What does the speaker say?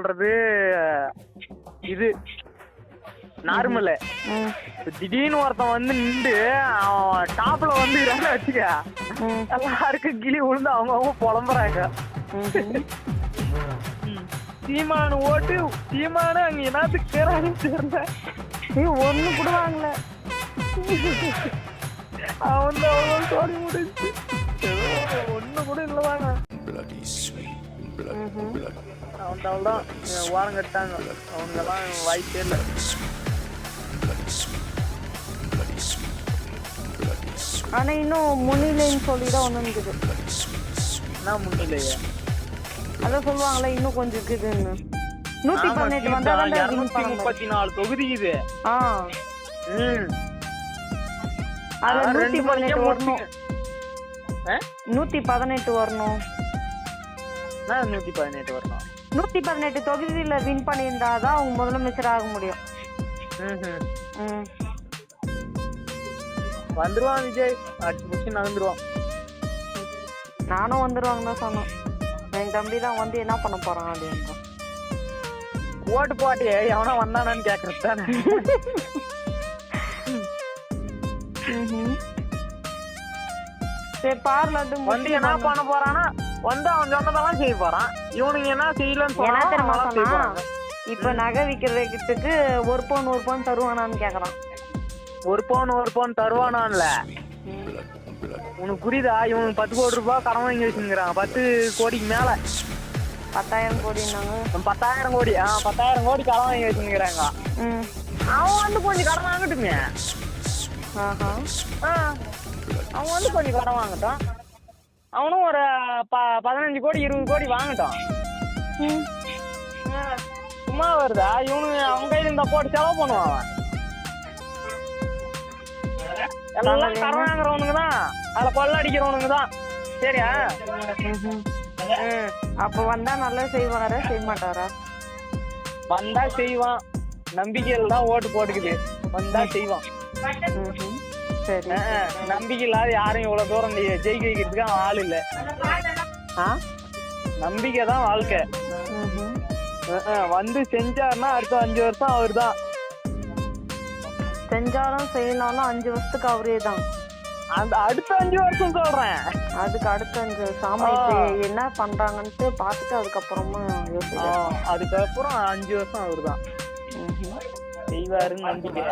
சொல்றது இது நார்மலு. திடீர்னு ஒருத்தன் வந்து நின்று அவன் டாப்ல வந்து வச்சுக்க எல்லாருக்கும் கிளி விழுந்து அவங்க புலம்புறாங்க. சீமானு ஓட்டு சீமானு அங்க என்னத்துக்கு கேறாங்கன்னு தெரியல. ஒண்ணு கூட வாங்கல. அவன் தான் சோடி முடிச்சு ஒண்ணு கூட இல்லவாங்க. அவன்தான் ஓரம் கட்டாங்க. அவனுங்கெல்லாம் வாய்ப்பே இல்லை. ஆனா இன்னும் முன்னிலைன்னு சொல்லிதான் ஒண்ணு இருக்குது. என்ன முன்னிலையா? அதான் சொல்லுவாங்களே இன்னும் கொஞ்சம் இருக்குதுன்னு. 118 வந்தாதான் 234 தொகுதி இது. அது 118 வரணும். 118 வரணும். 118 வரணும். 118 தொகுதியில வின் பண்ணியிருந்தாதான் அவங்க முதலமைச்சர் ஆக முடியும். வந்துருவான் விஜய், அடிச்சு புடிச்சு நகர்ந்துருவான். நானும் வந்துருவாங்க தான் சொன்னேன். என் தம்பி தான் வந்து என்ன பண்ண போறான் அப்படின்னு. ஓட்டு போட்டியே எவனா வந்தானான்னு கேக்குறது தானே. சரி பார்லட்டு வந்து என்ன பண்ண போறானா, வந்து அவன் சொன்னதெல்லாம் செய்ய போறான். இவனுங்க என்ன செய்யலன்னு சொன்னா இப்ப நகை விக்கிறதுக்கு ஒரு பவுன் தருவானான்னு கேக்குறான். ஒரு பவுன் தருவானான்ல. உனக்கு புரியுதா? இவனுக்கு 10 கோடி ரூபாய் கடன் வாங்கி வச்சுக்கிறான். 10 கோடிக்கு மேல 10,000 கோடினாங்க. 10,000 கோடி 10,000 கோடி கடன் வாங்கி வச்சுக்கிறாங்க. அவன் வந்து கொஞ்சம் கடன் வாங்கட்டுமே. அவன் வந்து கொஞ்சம் கடன் வாங்கட்டும். அவனும் ஒரு 15 கோடி 20 கோடி வாங்கட்டும். சும்மா வருதா? இவனுங்க அவங்க கையில இந்த போட்டு செலவு பண்ணுவான். அவன் எல்லாம் கடன் வாங்குறவனுங்க தான், அதுல கொள்ள அடிக்கிறவனுங்க தான். சரியா? அப்ப வந்தா நல்லா செய்வாரா செய்ய மாட்டாரா? வந்தா செய்வான். நம்பிக்கையில தான் ஓட்டு போட்டுக்குது. வந்தா செய்வான். நம்பிக்கை இல்லாத யாரும் இவ்வளவு தூரம் ஜெயிக்க வைக்கிறதுக்கு அவன் ஆள் இல்ல. நம்பிக்கை தான் வாழ்க்கை. வந்து செஞ்சாருன்னா அடுத்த 5 வருஷம் அவரு தான். செஞ்சாலும் செய்யலாம்னா 5 வருஷத்துக்கு அவரே தான். அந்த அடுத்த 5 வருஷம் சொல்றேன். அதுக்கு அடுத்த 5 வருஷம். ஆமா, இப்ப என்ன பண்றாங்கன்ட்டு பாத்துட்டு அதுக்கப்புறமா யோசிக்கலாம். அதுக்கப்புறம் 5 வருஷம் அவரு தான் செய்வாருன்னு நம்பிக்கை.